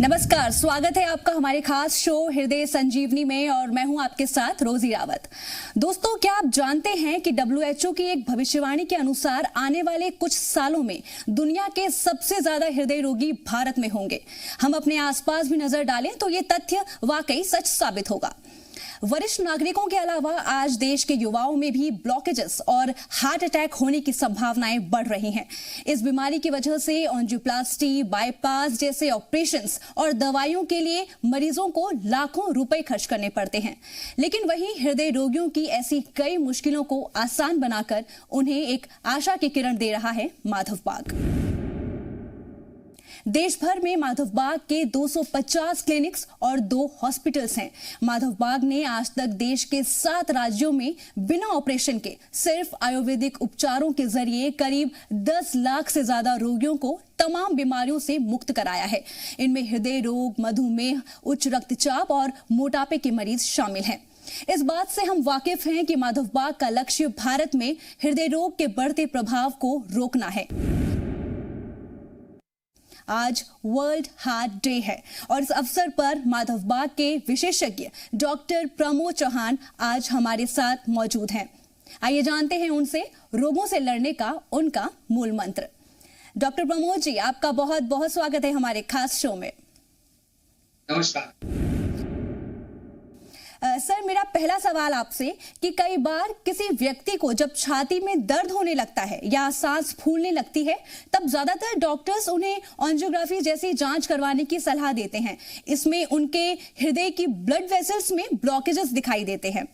नमस्कार, स्वागत है आपका हमारे खास शो हृदय संजीवनी में और मैं हूं आपके साथ रोजी रावत। दोस्तों, क्या आप जानते हैं कि WHO की एक भविष्यवाणी के अनुसार आने वाले कुछ सालों में दुनिया के सबसे ज्यादा हृदय रोगी भारत में होंगे। हम अपने आसपास भी नजर डालें तो ये तथ्य वाकई सच साबित होगा। वरिष्ठ नागरिकों के अलावा आज देश के युवाओं में भी ब्लॉकेजेस और हार्ट अटैक होने की संभावनाएं बढ़ रही हैं। इस बीमारी की वजह से एंजियोप्लास्टी, बाईपास जैसे ऑपरेशंस और दवाइयों के लिए मरीजों को लाखों रुपए खर्च करने पड़ते हैं। लेकिन वहीं हृदय रोगियों की ऐसी कई मुश्किलों को आसान बनाकर उन्हें एक आशा की किरण दे रहा है माधव बाग। देश भर में माधव बाग के 250 क्लिनिक्स और 2 हॉस्पिटल्स हैं। माधव बाग ने आज तक देश के 7 राज्यों में बिना ऑपरेशन के सिर्फ आयुर्वेदिक उपचारों के जरिए करीब 10 लाख से ज्यादा रोगियों को तमाम बीमारियों से मुक्त कराया है। इनमें हृदय रोग, मधुमेह, उच्च रक्तचाप और मोटापे के मरीज शामिल हैं। इस बात से हम वाकिफ हैं कि माधव बाग का लक्ष्य भारत में हृदय रोग के बढ़ते प्रभाव को रोकना है। आज वर्ल्ड हार्ट डे है और इस अवसर पर माधव बाग के विशेषज्ञ डॉक्टर प्रमोद चौहान आज हमारे साथ मौजूद हैं। आइए जानते हैं उनसे रोगों से लड़ने का उनका मूल मंत्र। डॉक्टर प्रमोद जी, आपका बहुत बहुत स्वागत है हमारे खास शो में। नमस्कार। सर, मेरा पहला सवाल आपसे कि कई बार किसी व्यक्ति को जब छाती में दर्द होने लगता है या सांस फूलने लगती है, तब ज्यादातर डॉक्टर्स उन्हें एंजियोग्राफी जैसी जांच करवाने की सलाह देते हैं। इसमें उनके हृदय की ब्लड वेसल्स में ब्लॉकेजेस दिखाई देते हैं।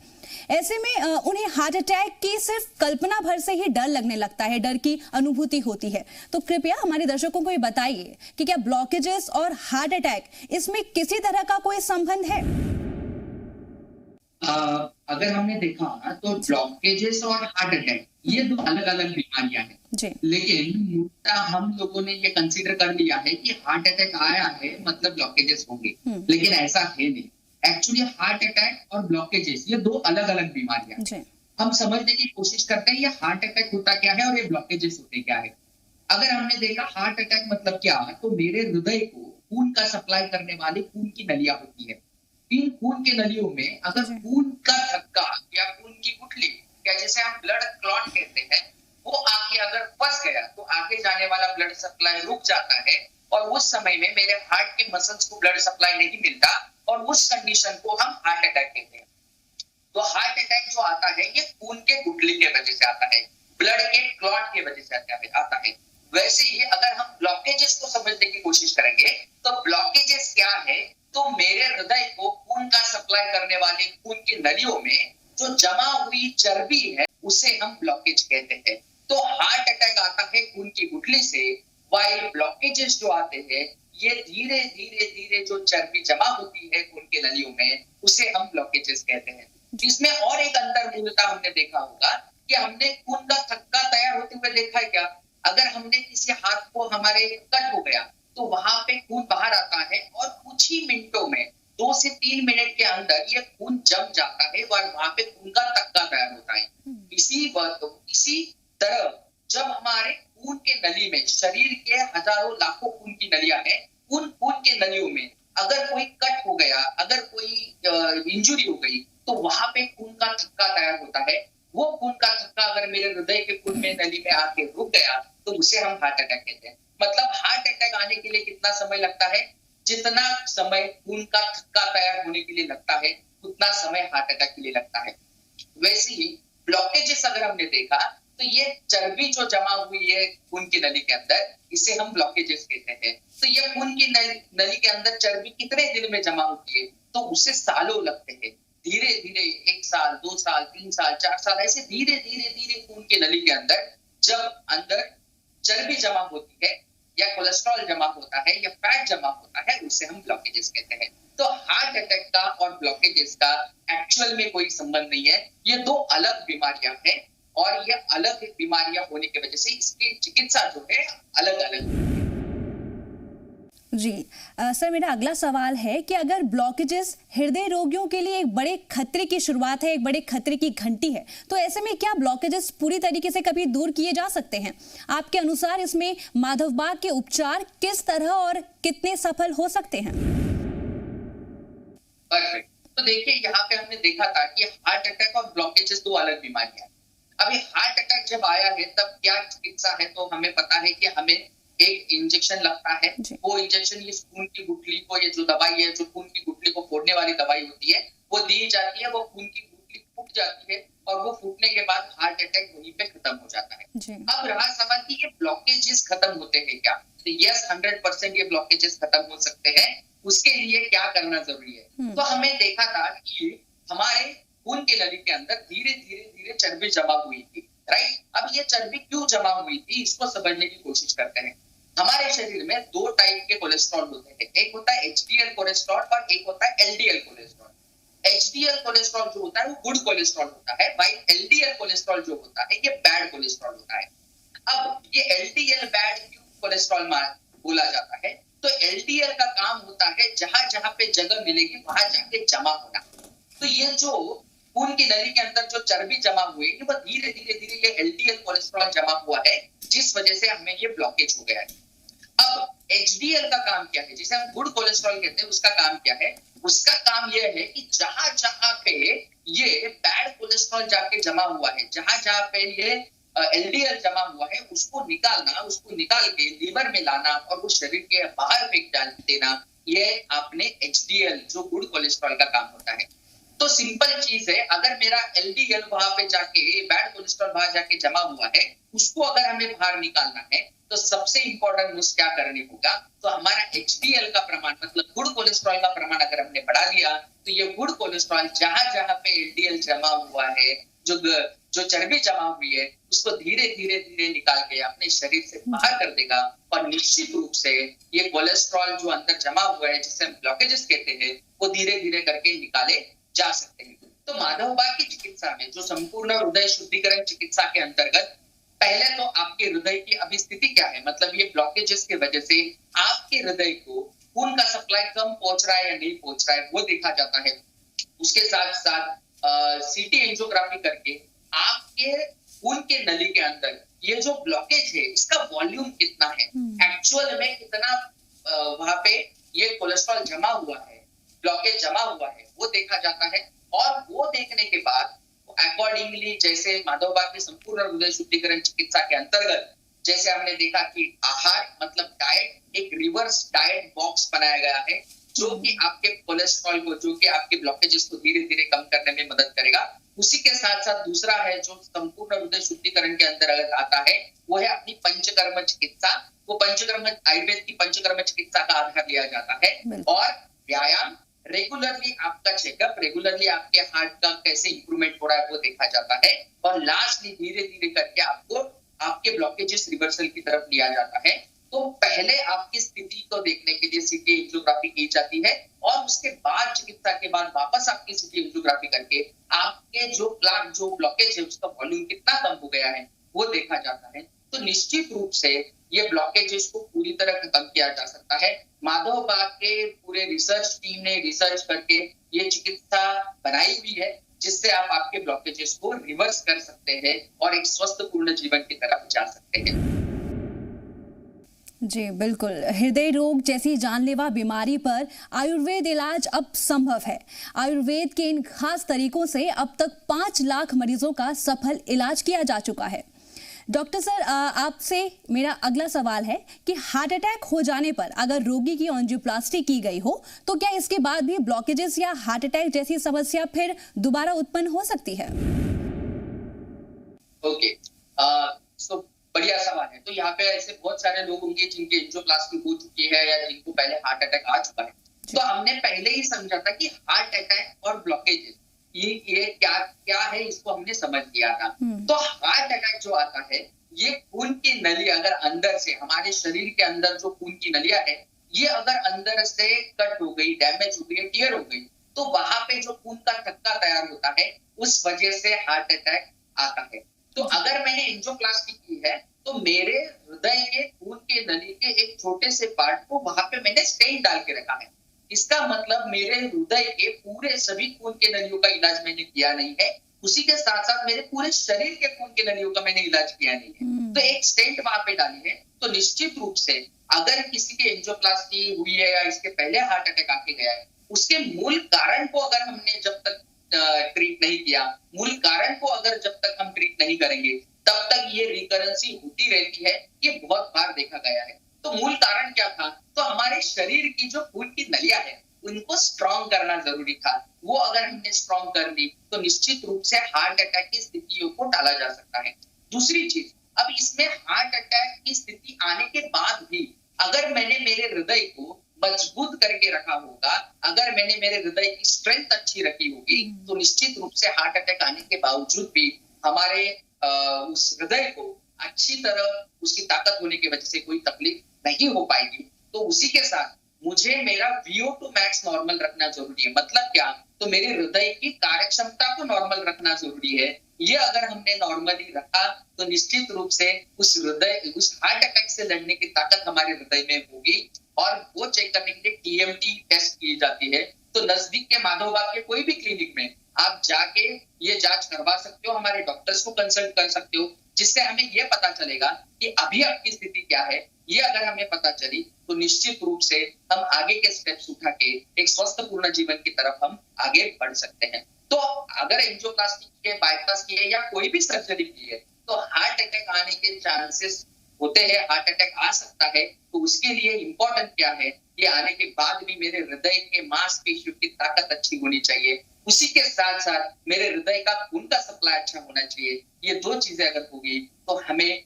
ऐसे में उन्हें हार्ट अटैक की सिर्फ कल्पना भर से ही डर लगने लगता है, डर की अनुभूति होती है। तो कृपया हमारे दर्शकों को ये बताइए कि क्या ब्लॉकेजेस और हार्ट अटैक इसमें किसी तरह का कोई संबंध है? अगर हमने देखा तो ब्लॉकेजेस और हार्ट अटैक ये 2 अलग अलग बीमारियां हैं, लेकिन हम लोगों ने ये कंसीडर कर लिया है कि हार्ट अटैक आया है मतलब ब्लॉकेजेस होंगे, लेकिन ऐसा है नहीं। एक्चुअली हार्ट अटैक और ब्लॉकेजेस ये 2 अलग अलग बीमारियां हैं। हम समझने की कोशिश करते हैं ये हार्ट अटैक होता क्या है और ये ब्लॉकेजेस होते क्या है। अगर हमने देखा हार्ट अटैक मतलब क्या, तो मेरे हृदय को खून का सप्लाई करने वाली खून की नलियां होती है। इन खून के नलियों में अगर खून का थक्का या खून की गुठली या जिसे हम ब्लड क्लॉट कहते हैं, वो आके अगर फंस गया तो आगे जाने वाला ब्लड सप्लाई रुक जाता है और उस समय में मेरे हार्ट के मसल्स को ब्लड सप्लाई नहीं मिलता और उस कंडीशन को हम हार्ट अटैक कहते हैं। तो हार्ट अटैक जो आता है ये खून के गुठली के वजह से आता है, ब्लड के क्लॉट के वजह से आता है। वैसे ही अगर हम ब्लॉकेजेस को समझने की कोशिश करेंगे तो ब्लॉकेजेस क्या है, तो मेरे हृदय को खून का सप्लाई करने वाली खून की नलियों में जो जमा हुई चर्बी है उसे हम ब्लॉकेज कहते हैं। तो हार्ट अटैक आता है खून की गुठली से, वाइल ब्लॉकेजेस जो आते हैं ये धीरे धीरे धीरे जो चर्बी जमा होती है खून के नलियों में उसे हम ब्लॉकेजेस कहते हैं। इसमें और एक अंतर मूलतः हमने देखा होगा कि हमने खून का थक्का तैयार होते हुए देखा है क्या? अगर हमने किसी हाथ को हमारे कट हो गया तो वहां पे खून बाहर आता है और कुछ ही मिनटों में 2 से 3 मिनट के अंदर ये खून जम जाता है और वहां पे खून का थक्का तैयार होता है। इसी तरह जब हमारे खून के नली में, शरीर के हजारों लाखों खून की नलियां हैं, उन खून के नलियों में अगर कोई कट हो गया, अगर कोई इंजुरी हो गई तो वहां पे खून का थक्का तैयार होता है। वो खून का थक्का अगर मेरे हृदय के खून में नली में आके रुक गया तो उसे हम हार्ट अटैक कहते हैं। मतलब हार्ट अटैक आने के लिए कितना समय लगता है? जितना समय खून का थक्का तैयार होने के लिए लगता है उतना समय हार्ट अटैक के लिए लगता है। वैसे ही ब्लॉकेजेस अगर हमने देखा तो ये चर्बी जो जमा हुई है खून की नली के अंदर, इसे हम ब्लॉकेजेस कहते हैं। तो ये खून की नली के अंदर चर्बी कितने दिन में जमा होती है, तो उसे सालों लगते हैं। धीरे धीरे 1 साल, 2 साल, 3 साल, 4 साल ऐसे धीरे धीरे धीरे खून की नली के अंदर जब अंदर चर्बी जमा होती है या कोलेस्ट्रॉल जमा होता है या फैट जमा होता है, उसे हम ब्लॉकेजेस कहते हैं। तो हार्ट अटैक का और ब्लॉकेजेस का एक्चुअल में कोई संबंध नहीं है। ये 2 अलग बीमारियां हैं और ये अलग बीमारियां होने की वजह से इसकी चिकित्सा जो है अलग अलग। जी सर, मेरा अगला सवाल है कि अगर ब्लॉकेजेस हृदय रोगियों के लिए एक बड़े खतरे की शुरुआत है, एक बड़े खतरे की घंटी है, तो ऐसे में क्या ब्लॉकेजेस पूरी तरीके से कभी दूर किए जा सकते हैं? आपके अनुसार इसमें माधवबाग के उपचार किस तरह और कितने सफल हो सकते हैं? परफेक्ट। तो देखिए, यहाँ पे हमने देखा था कि हार्ट अटैक और ब्लॉकेजेस दो अलग बीमारियां हैं। अभी हार्ट अटैक जब आया है तब क्या चिकित्सा है, तो हमें पता है कि हमें एक इंजेक्शन लगता है। वो इंजेक्शन ये खून की गुठली को, ये जो दवाई है जो खून की गुठली को फोड़ने वाली दवाई होती है, वो दी जाती है। वो खून की गुठली फूट जाती है और वो फूटने के बाद हार्ट अटैक वहीं पे खत्म हो जाता है। अब रहा सवाल कि ये ब्लॉकेजेस खत्म होते हैं क्या? तो यस, 100% ये ब्लॉकेजेस खत्म हो सकते हैं। उसके लिए क्या करना जरूरी है? तो हमें देखा था कि हमारे खून के नली के अंदर धीरे धीरे धीरे चर्बी जमा हुई थी, राइट? अब ये चर्बी क्यों जमा हुई थी, इसको समझने की कोशिश करते हैं। हमारे शरीर में दो टाइप के कोलेस्ट्रॉल होते हैं। एक होता है एचडीएल कोलेस्ट्रॉल और एक होता है एलडीएल कोलेस्ट्रॉल। एचडीएल कोलेस्ट्रॉल जो होता है वो गुड कोलेस्ट्रॉल होता है, भाई एलडीएल कोलेस्ट्रॉल जो होता है ये बैड कोलेस्ट्रॉल होता है। अब ये एलडीएल बैड क्यों कोलेस्ट्रॉल बोला जाता है? तो एलडीएल का काम होता है जहां जहां पे जगह मिलेगी वहां जाके जमा होना। तो ये जो खून की नली के अंदर जो चर्बी जमा हुई है, वो धीरे धीरे धीरे ये एलडीएल कोलेस्ट्रॉल जमा हुआ है, जिस वजह से हमें ये ब्लॉकेज हो गया है। अब एचडीएल का काम क्या है, जिसे हम गुड कोलेस्ट्रॉल कहते हैं, उसका काम क्या है? उसका काम यह है कि जहां जहां पे ये बैड कोलेस्ट्रॉल जाके जमा हुआ है, जहां जहां पे ये एलडीएल जमा हुआ है, उसको निकालना, उसको निकाल के लीवर में लाना और वो शरीर के बाहर फेंक डाल देना, ये आपने एचडीएल जो गुड कोलेस्ट्रॉल का काम होता है। तो सिंपल चीज है, अगर मेरा एलडीएल वहां पे जाके, बैड कोलेस्ट्रॉल वहां जाके जमा हुआ है, उसको अगर हमें बाहर निकालना है तो सबसे इंपॉर्टेंट न्यूज क्या करने होगा? तो हमारा एचडीएल का प्रमाण, मतलब गुड कोलेस्ट्रॉल का प्रमाण अगर हमने बढ़ा दिया, तो ये गुड कोलेस्ट्रॉल जहां जहां पे एलडीएल जमा हुआ है, जो चर्बी जमा हुई है, उसको धीरे धीरे धीरे निकाल के अपने शरीर से बाहर कर देगा। और निश्चित रूप से ये कोलेस्ट्रॉल जो अंदर जमा हुआ है, जिसे हम ब्लॉकेजेस कहते हैं, वो धीरे धीरे करके निकाले जा सकते हैं। तो माधवबाग की चिकित्सा में, जो संपूर्ण हृदय शुद्धिकरण चिकित्सा के अंतर्गत, पहले तो आपके हृदय की अभी स्थिति क्या है, मतलब ये ब्लॉकेजेस की वजह से आपके हृदय को खून का सप्लाई कम पहुंच रहा है या नहीं पहुंच रहा है, वो देखा जाता है। उसके साथ साथ सीटी एंजियोग्राफी करके आपके खून के नली के अंदर ये जो ब्लॉकेज है, इसका वॉल्यूम कितना है, एक्चुअल में कितना वहां पे ये कोलेस्ट्रॉल जमा हुआ है, ब्लॉकेज जमा हुआ है, वो देखा जाता है। और वो देखने के बाद अकॉर्डिंगली, जैसे माधवबाग की संपूर्ण हृदय शुद्धिकरण चिकित्सा के अंतर्गत, जैसे हमने देखा कि आहार मतलब डाइट, एक रिवर्स डाइट बॉक्स बनाया गया है, जो कि आपके कोलेस्ट्रॉल को, जो कि आपके ब्लॉकेजेस को धीरे धीरे कम करने में मदद करेगा। उसी के साथ साथ दूसरा है जो संपूर्ण हृदय शुद्धिकरण के अंतर्गत आता है, वो है अपनी पंचकर्म चिकित्सा। वो पंचकर्म, आयुर्वेद की पंचकर्म चिकित्सा का आधार लिया जाता है। और व्यायाम, रेगुलरली आपका चेकअप, रेगुलरली आपके हार्ट का कैसे इंप्रूवमेंट हो रहा है वो देखा जाता है। और लास्टली धीरे धीरे करके आपको आपके ब्लॉकेजेस रिवर्सल की तरफ लिया जाता है। तो पहले आपकी स्थिति को देखने के लिए सीटी एंजियोग्राफी की जाती है, और उसके बाद चिकित्सा के बाद वापस आपकी सीटी एंजियोग्राफी करके आपके जो प्लाक, जो ब्लॉकेज है, उसका वॉल्यूम कितना कम हो गया है वो देखा जाता है। तो निश्चित रूप से ये ब्लॉकेजेस को पूरी तरह खत्म किया जा सकता है। माधवबाग के पूरे रिसर्च टीम ने रिसर्च करके ये चिकित्सा बनाई हुई है, जिससे आप आपके ब्लॉकेजेस को रिवर्स कर सकते हैं और एक स्वस्थ पूर्ण जीवन की तरफ जा सकते हैं। जी बिल्कुल, हृदय रोग जैसी जानलेवा बीमारी पर आयुर्वेद इलाज अब संभव है। आयुर्वेद के इन खास तरीकों से अब तक 5 लाख मरीजों का सफल इलाज किया जा चुका है। डॉक्टर सर, आपसे मेरा अगला सवाल है कि हार्ट अटैक हो जाने पर अगर रोगी की एंजियोप्लास्टी की गई हो, तो क्या इसके बाद भी ब्लॉकेजेस या हार्ट अटैक जैसी समस्या फिर दोबारा उत्पन्न हो सकती है? ओके, सो बढ़िया सवाल है। तो यहाँ पे ऐसे बहुत सारे लोग होंगे जिनकी एंजियोप्लास्टी हो चुकी है या जिनको पहले हार्ट अटैक आ चुका है। तो हमने पहले ही समझा था कि हार्ट अटैक और ब्लॉकेजेस ये क्या है, इसको हमने समझ लिया था। तो हार्ट अटैक जो आता है, ये खून की नली अगर अंदर से, हमारे शरीर के अंदर जो खून की नलियां है, ये अगर अंदर से कट हो गई, डैमेज हो गई, टियर हो गई, तो वहां पे जो खून का थक्का तैयार होता है, उस वजह से हार्ट अटैक आता है। तो अगर मैंने एंजियोप्लास्टी की है तो मेरे हृदय के खून के नली के एक छोटे से पार्ट को वहां पे मैंने स्टेंट डाल के रखा है। इसका मतलब मेरे हृदय के पूरे सभी खून के नलियों का इलाज मैंने किया नहीं है, उसी के साथ साथ मेरे पूरे शरीर के खून के नलियों का मैंने इलाज किया नहीं है। तो एक स्टेंट वहां पे डाली है, तो निश्चित रूप से अगर किसी की एंजियोप्लास्टी हुई है या इसके पहले हार्ट अटैक आके गया है, उसके मूल कारण को अगर हमने जब तक ट्रीट नहीं किया, मूल कारण को अगर जब तक हम ट्रीट नहीं करेंगे, तब तक ये रिकरेंसी होती रहती है। ये बहुत बार देखा गया है। तो मूल कारण क्या था? तो हमारे शरीर की जो खून की नलियां है उनको स्ट्रॉन्ग करना जरूरी था। वो अगर हमने स्ट्रॉन्ग कर ली तो निश्चित रूप से हार्ट अटैक की स्थितियों को टाला जा सकता है। दूसरी चीज, अब इसमें हार्ट अटैक की स्थिति आने के बाद भी अगर मैंने मेरे हृदय को मजबूत करके रखा होगा, अगर मैंने मेरे हृदय की स्ट्रेंथ अच्छी रखी होगी, तो निश्चित रूप से हार्ट अटैक आने के बावजूद भी हमारे उस हृदय को अच्छी तरह उसकी ताकत होने की वजह से कोई तकलीफ नहीं हो पाएगी। तो उसी के साथ मुझे मेरा VO2 मैक्स नॉर्मल रखना जरूरी है। मतलब क्या? तो मेरे हृदय की कार्यक्षमता को नॉर्मल रखना जरूरी है। ये अगर हमने नॉर्मली रखा तो निश्चित रूप से उस हार्ट अटैक से लड़ने की ताकत हमारे हृदय में होगी। और वो चेक करने के लिए TMT टेस्ट की जाती है। तो नजदीक के माधवबाग के कोई भी क्लिनिक में आप जाके ये जांच करवा सकते हो, हमारे डॉक्टर्स को कंसल्ट कर सकते हो, जिससे हमें ये पता चलेगा कि अभी आपकी स्थिति क्या है। ये अगर हमें पता चली तो निश्चित रूप से हम आगे के स्टेप्स उठा के एक स्वस्थपूर्ण जीवन की तरफ हम आगे बढ़ सकते हैं। तो अगर एंजियोप्लास्टी की है, बाईपास की है या कोई भी सर्जरी की है, तो हार्ट अटैक आने के चांसेस होते हैं, हार्ट अटैक आ सकता है। तो उसके लिए इंपॉर्टेंट क्या है? ये आने के बाद भी मेरे हृदय के मांसपेशियों की ताकत अच्छी होनी चाहिए, उसी के साथ साथ मेरे हृदय का खून का सप्लाई अच्छा होना चाहिए। ये दो चीजें अगर होगी तो हमें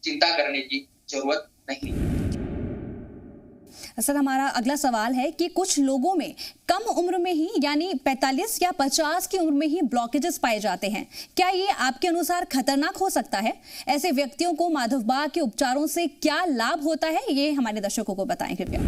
चिंता करने की जरूरत नहीं। सर, हमारा अगला सवाल है कि कुछ लोगों में कम उम्र में ही यानी 45 या 50 की उम्र में ही ब्लॉकेजेस पाए जाते हैं। क्या ये आपके अनुसार खतरनाक हो सकता है? ऐसे व्यक्तियों को माधवबाग के उपचारों से क्या लाभ होता है, ये हमारे दर्शकों को बताएं कृपया।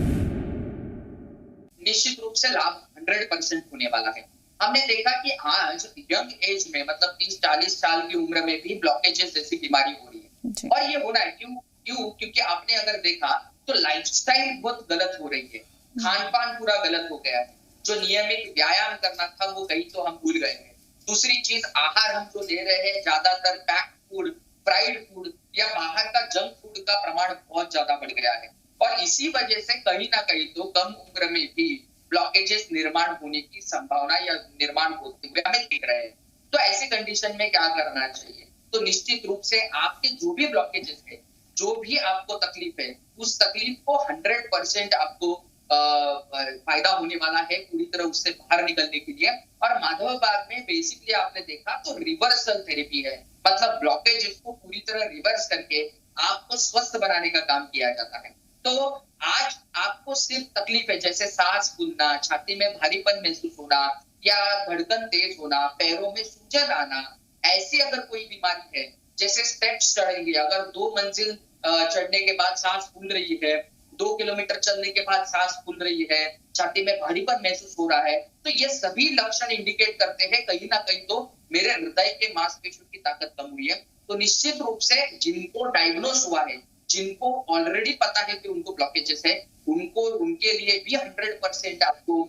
निश्चित रूप से लाभ 100% होने वाला है। हमने देखा कि आज यंग एज में मतलब 30-40 साल की उम्र में भी ब्लॉकेजेस जैसी बीमारी हो रही है। और ये होना है क्यों? क्योंकि आपने अगर देखा तो लाइफस्टाइल बहुत गलत हो रही है, खान पान पूरा गलत हो गया है। जो नियमित व्यायाम करना था वो कहीं तो हम भूल गए हैं। दूसरी चीज, आहार हम जो ले रहे हैं ज्यादातर पैक फूड, फ्राइड फूड या बाहर का जंक फूड का प्रमाण बहुत ज्यादा बढ़ गया है। और इसी वजह से कहीं ना कहीं तो कम उम्र में भी ब्लॉकेजेस निर्माण होने की संभावना या निर्माण होते हुए हमें दिख रहे हैं। तो ऐसी कंडीशन में क्या करना चाहिए? तो निश्चित रूप से आपके जो भी ब्लॉकेजेस है, जो भी आपको तकलीफ है, उस तकलीफ को 100% आपको फायदा होने वाला है पूरी तरह उससे बाहर निकलने के लिए। और माधवबाग में बेसिकली आपने देखा तो रिवर्सल थेरेपी है, मतलब ब्लॉकेजेस को पूरी तरह रिवर्स करके आपको स्वस्थ बनाने का काम किया जाता है। तो आज आपको सिर्फ तकलीफ है जैसे सांस फूलना, छाती में भारीपन महसूस होना या धड़कन तेज होना, पैरों में सूजन आना, ऐसी अगर कोई बीमारी है, जैसे स्टेप्स चढ़ेंगे, अगर 2 मंजिल चढ़ने के बाद सांस फूल रही है, 2 किलोमीटर चलने के बाद सांस फूल रही है, छाती में भारीपन महसूस हो रहा है, तो ये सभी लक्षण इंडिकेट करते हैं कहीं ना कहीं तो मेरे हृदय के मांसपेशियों की ताकत कम हुई है। तो निश्चित रूप से जिनको डायग्नोस हुआ है, जिनको ऑलरेडी पता है कि उनको ब्लॉकेजेस है, उनके लिए भी 100% आपको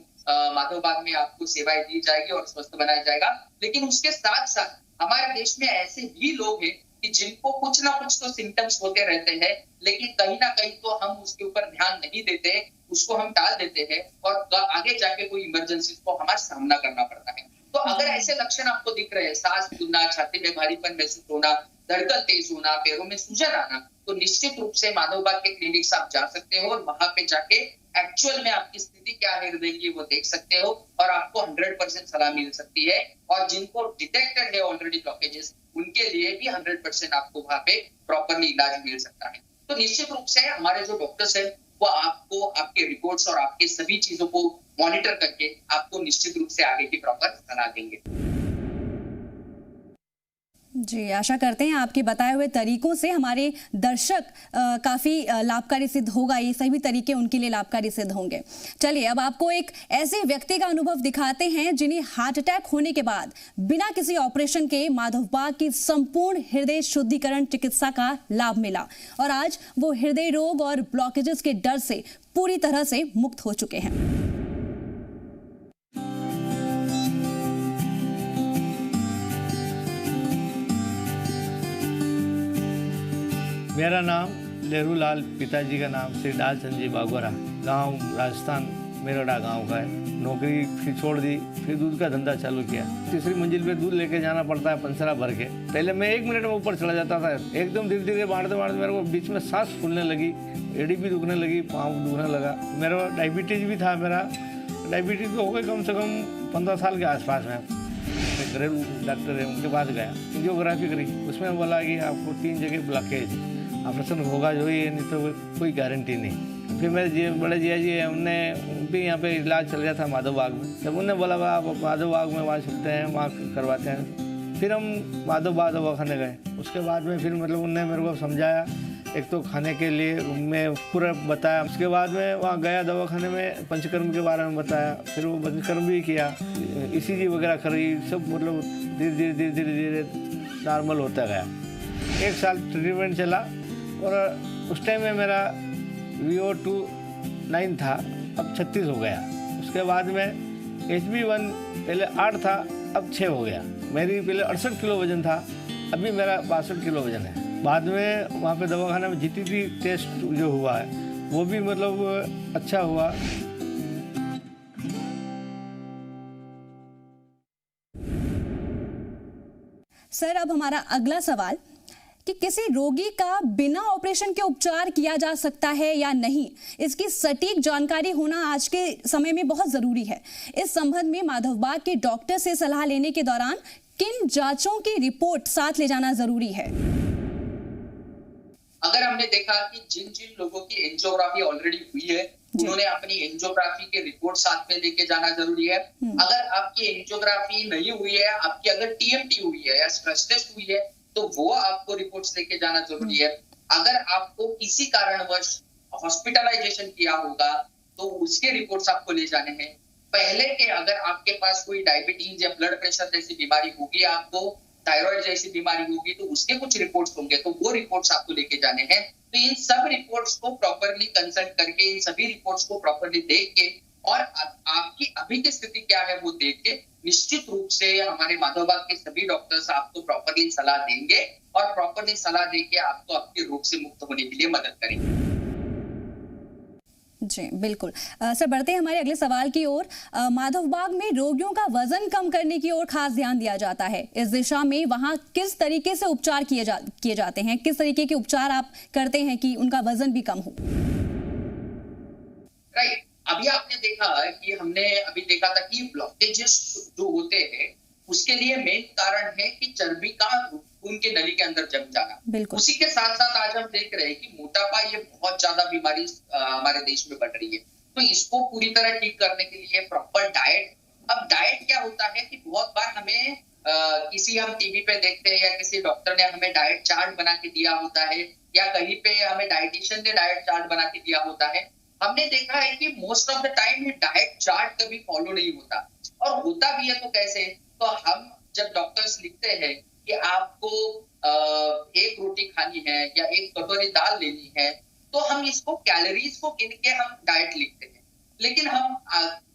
माधवबाग में आपको सेवाएं दी जाएगी और स्वस्थ बनाया जाएगा। लेकिन उसके साथ साथ हमारे देश में ऐसे भी लोग हैं कि जिनको कुछ ना कुछ तो सिम्टम्स होते रहते हैं, लेकिन कहीं ना कहीं तो हम उसके ऊपर ध्यान नहीं देते, उसको हम टाल देते हैं और आगे जाके कोई इमरजेंसी को हमारा सामना करना पड़ता है। तो अगर ऐसे लक्षण आपको दिख रहे हैं, सांस फूलना, छाती में भारीपन महसूस होना, धड़कन तेज होना, पैरों में सूजन आना, तो निश्चित रूप से माधवबाग के क्लिनिक्स आप जा सकते हो और वहां पे जाके एक्चुअल में आपकी स्थिति क्या है हृदय की वो देख सकते हो और आपको 100% सलाह मिल सकती है। और जिनको डिटेक्टेड है ऑलरेडी ब्लॉकेजेस, उनके लिए भी 100% आपको वहां पे प्रॉपरली इलाज मिल सकता है। तो निश्चित रूप से हमारे जो डॉक्टर्स हैं वो आपको आपके रिपोर्ट्स और आपके सभी चीजों को मॉनिटर करके आपको निश्चित रूप से आगे की प्रॉपर सलाह देंगे। जी, आशा करते हैं आपके बताए हुए तरीकों से हमारे दर्शक काफ़ी लाभकारी सिद्ध होगा, ये सभी तरीके उनके लिए लाभकारी सिद्ध होंगे। चलिए अब आपको एक ऐसे व्यक्ति का अनुभव दिखाते हैं जिन्हें हार्ट अटैक होने के बाद बिना किसी ऑपरेशन के माधवबाग की संपूर्ण हृदय शुद्धिकरण चिकित्सा का लाभ मिला और आज वो हृदय रोग और ब्लॉकेजेस के डर से पूरी तरह से मुक्त हो चुके हैं। मेरा नाम लेरूलाल, पिताजी का नाम श्री डाल संजीव बागोरा, गांव राजस्थान मेरड़ा गांव का है। नौकरी फिर छोड़ दी, फिर दूध का धंधा चालू किया। तीसरी मंजिल पे दूध लेके जाना पड़ता है पंसरा भर के। पहले मैं 1 मिनट में ऊपर चला जाता था, एकदम धीरे धीरे बांटते बांटते मेरे को बीच में सांस फूलने लगी, एड़ी भी दुखने लगी, पाँव दुखने लगा। मेरा डायबिटीज भी था, मेरा डायबिटीज तो हो गई कम से कम 15 साल के आसपास में। घरेलू डॉक्टर है, उनके पास गया, एंजियोग्राफी करी, उसमें बोला कि आपको 3 जगह ब्लॉकेज, ऑपरेशन होगा जो ही, नहीं तो कोई गारंटी नहीं। फिर मेरे बड़े जिया जी है, उनने भी यहाँ पे इलाज चल रहा था माधवबाग में। जब उन्होंने बोला आप माधवबाग में वहाँ चलते हैं, वहाँ करवाते हैं, फिर हम माधवबाग दवाखाने गए। उसके बाद में फिर मतलब उनने मेरे को समझाया, एक तो खाने के लिए में पूरा बताया। उसके बाद में वहाँ गया दवाखाने में, पंचकर्म के बारे में बताया, फिर वो पंचकर्म भी किया, ECG वगैरह करी, सब मतलब धीरे धीरे धीरे धीरे धीरे नॉर्मल होता गया। 1 साल ट्रीटमेंट चला और उस टाइम में मेरा VO2 9 था, अब 36 हो गया। उसके बाद में HB1 पहले 8 था, अब 6 हो गया। मेरी पहले 68 किलो वजन था, अभी मेरा 62 किलो वजन है। बाद में वहाँ पे दवाखाना में GTT टेस्ट जो हुआ है वो भी मतलब अच्छा हुआ। सर अब हमारा अगला सवाल कि किसी रोगी का बिना ऑपरेशन के उपचार किया जा सकता है या नहीं, इसकी सटीक जानकारी होना आज के समय में बहुत जरूरी है। इस संबंध में माधवबाग के डॉक्टर से सलाह लेने के दौरान किन जांचों की रिपोर्ट साथ ले जाना जरूरी है? अगर हमने देखा कि जिन जिन लोगों की एंजियोग्राफी ऑलरेडी हुई है, उन्होंने अपनी एंजियोग्राफी के रिपोर्ट साथ में लेके जाना जरूरी है। अगर आपकी एंजियोग्राफी नहीं हुई है, आपकी अगर TMT हुई है या स्ट्रेस टेस्ट हुई है, तो वो आपको रिपोर्ट्स लेके जाना जरूरी है। अगर आपको किसी कारणवश हॉस्पिटलाइजेशन किया होगा तो उसके रिपोर्ट्स आपको ले जाने हैं। पहले के अगर आपके पास कोई डायबिटीज या ब्लड प्रेशर जैसी बीमारी होगी, आपको थायराइड जैसी बीमारी होगी, तो उसके कुछ रिपोर्ट्स होंगे, तो वो रिपोर्ट्स आपको लेके जाने हैं। तो इन सब रिपोर्ट्स को प्रॉपरली कंसल्ट करके, इन सभी रिपोर्ट्स को प्रॉपरली देख के और आपकी अभी की स्थिति क्या है वो देख के निश्चित रूप से हमारे माधवबाग के सभी डॉक्टर्स आपको प्रॉपरली सलाह देंगे और प्रॉपरली सलाह देके आपको आपके रोग से मुक्त होने के लिए मदद करेंगे। जी बिल्कुल। सर बढ़ते हैं हमारे अगले सवाल की ओर। माधवबाग में रोगियों का वजन कम करने की ओर खास ध्यान दिया जाता है। इस दिशा में वहां किस तरीके से उपचार किए जाते हैं, किस तरीके के उपचार आप करते हैं कि उनका वजन भी कम हो? राइट, अभी आपने देखा कि हमने अभी देखा था कि ब्लॉकेजेस जो होते हैं उसके लिए मेन कारण है कि चर्बी का खून के नली के अंदर जम जाना। उसी के साथ साथ आज हम देख रहे हैं कि मोटापा ये बहुत ज्यादा बीमारी हमारे देश में बढ़ रही है। तो इसको पूरी तरह ठीक करने के लिए प्रॉपर डाइट। अब डाइट क्या होता है कि बहुत बार हमें किसी हम टीवी पे देखते हैं या किसी डॉक्टर ने हमें डाइट चार्ट बना के दिया होता है या कहीं पे हमें डाइटिशियन ने डाइट चार्ट बना के दिया होता है। हमने देखा है कि मोस्ट ऑफ द टाइम ये डाइट चार्ट कभी फॉलो नहीं होता, और होता भी है तो कैसे, तो हम जब डॉक्टर्स लिखते हैं कि आपको 1 रोटी खानी है या 1 कटोरी दाल लेनी है, तो हम इसको कैलोरीज को गिन के हम डाइट लिखते हैं। लेकिन हम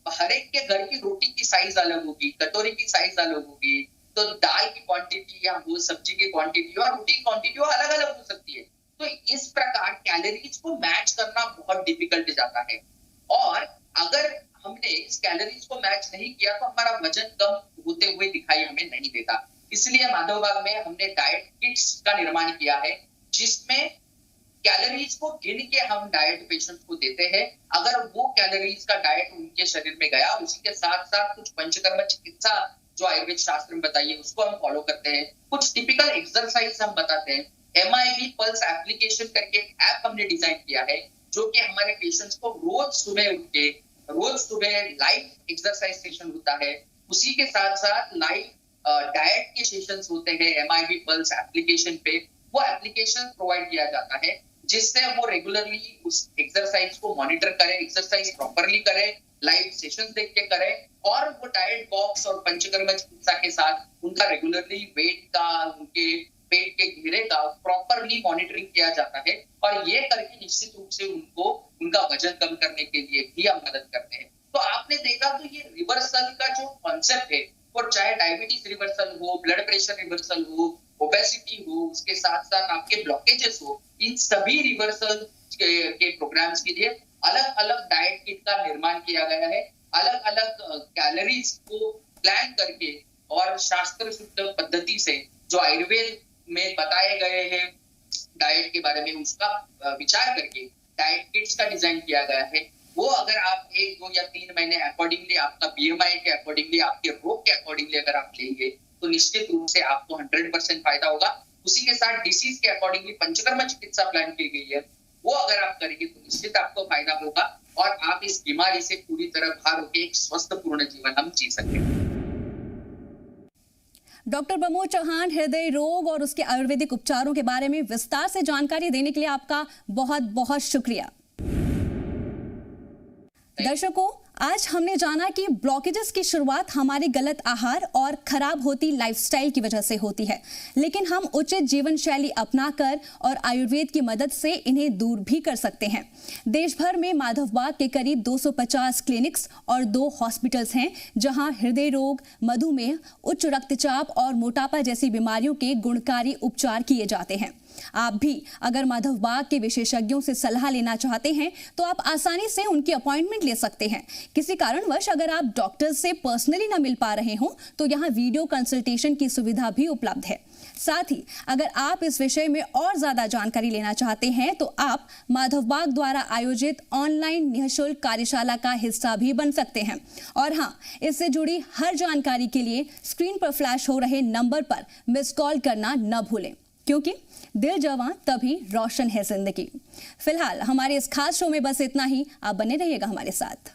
हर एक के घर की रोटी की साइज अलग होगी, कटोरी की साइज अलग होगी, तो दाल की क्वांटिटी या वो सब्जी की क्वांटिटी और रोटी की क्वांटिटी अलग अलग हो सकती है। तो इस प्रकार कैलोरीज को मैच करना बहुत डिफिकल्ट जाता है, और अगर हमने इस कैलोरीज को मैच नहीं किया तो हमारा वजन कम होते हुए दिखाई हमें नहीं देता। इसलिए माधवबाग में हमने डाइट किट्स का निर्माण किया है, जिसमें कैलोरीज को गिन के हम डाइट पेशेंट को देते हैं। अगर वो कैलोरीज का डाइट उनके शरीर में गया, उसी के साथ साथ कुछ पंचकर्म चिकित्सा जो आयुर्वेद शास्त्र में बताइए उसको हम फॉलो करते हैं। कुछ टिपिकल एक्सरसाइज हम बताते हैं। MIB पल्स एप्लीकेशन करके ऐप हमने डिजाइन किया है, जो कि हमारे पेशेंट्स को रोज सुबह लाइव एक्सरसाइज सेशन होता है। उसी के साथ साथ लाइव डाइट के सेशंस होते हैं MIB पल्स एप्लीकेशन पे, वो एप्लीकेशन प्रोवाइड किया जाता है जिससे वो रेगुलरली उस एक्सरसाइज को मॉनिटर करे, एक्सरसाइज प्रॉपरली करे, लाइव सेशन देख के करे और वो डाइट बॉक्स और पंचकर्म चिकित्सा के साथ उनका रेगुलरली वेट का, उनके पेट के घेरे का प्रॉपरली मॉनिटरिंग किया जाता है और ये करके निश्चित रूप से उनको उनका वजन कम करने के लिए भी हम मदद करते हैं। तो आपने देखा तो ये रिवर्सल का जो कॉन्सेप्ट है, और चाहे डायबिटीज रिवर्सल हो, ब्लड प्रेशर रिवर्सल हो, ओबेसिटी हो, उसके साथ साथ आपके ब्लॉकेजेस हो, इन सभी रिवर्सल के प्रोग्राम्स के लिए अलग अलग डाइट किट का निर्माण किया गया है। अलग अलग कैलोरीज को प्लान करके और शास्त्र शुद्ध पद्धति से जो आयुर्वेद में बताए गए हैं डाइट के बारे में, उसका विचार करके डाइट किट्स का डिजाइन किया गया है। वो अगर आप 1, 2 या 3 महीने अकॉर्डिंगली, आपका BMI के अकॉर्डिंगली, आपके रोग के अकॉर्डिंगली अगर आप लेंगे तो निश्चित रूप से आपको 100% फायदा होगा। उसी के साथ डिसीज के अकॉर्डिंगली पंचकर्म चिकित्सा प्लान की गई है, वो अगर आप करेंगे तो निश्चित आपको फायदा होगा और आप इस बीमारी से पूरी तरह बाहर होकर एक स्वस्थपूर्ण जीवन हम जी सकते हैं। डॉक्टर प्रमोद चौहान, हृदय रोग और उसके आयुर्वेदिक उपचारों के बारे में विस्तार से जानकारी देने के लिए आपका बहुत बहुत शुक्रिया। दर्शकों, आज हमने जाना कि ब्लॉकेजेस की शुरुआत हमारे गलत आहार और खराब होती लाइफस्टाइल की वजह से होती है, लेकिन हम उचित जीवन शैली अपनाकर और आयुर्वेद की मदद से इन्हें दूर भी कर सकते हैं। देश भर में माधवबाग के करीब 250 क्लिनिक्स और 2 हॉस्पिटल्स हैं जहां हृदय रोग, मधुमेह, उच्च रक्तचाप और मोटापा जैसी बीमारियों के गुणकारी उपचार किए जाते हैं। आप भी अगर माधवबाग के विशेषज्ञों से सलाह लेना चाहते हैं तो आप आसानी से उनकी अपॉइंटमेंट ले सकते हैं। किसी कारणवश अगर आप डॉक्टर से पर्सनली ना मिल पा रहे हो तो यहाँ वीडियो कंसल्टेशन की सुविधा भी उपलब्ध है। साथ ही अगर आप इस विषय में और ज्यादा जानकारी लेना चाहते हैं तो आप माधवबाग द्वारा आयोजित ऑनलाइन निःशुल्क कार्यशाला का हिस्सा भी बन सकते हैं। और हाँ, इससे जुड़ी हर जानकारी के लिए स्क्रीन पर फ्लैश हो रहे नंबर पर मिस कॉल करना न भूलें, क्योंकि दिल जवां तभी रोशन है जिंदगी। फिलहाल हमारे इस खास शो में बस इतना ही। आप बने रहिएगा हमारे साथ।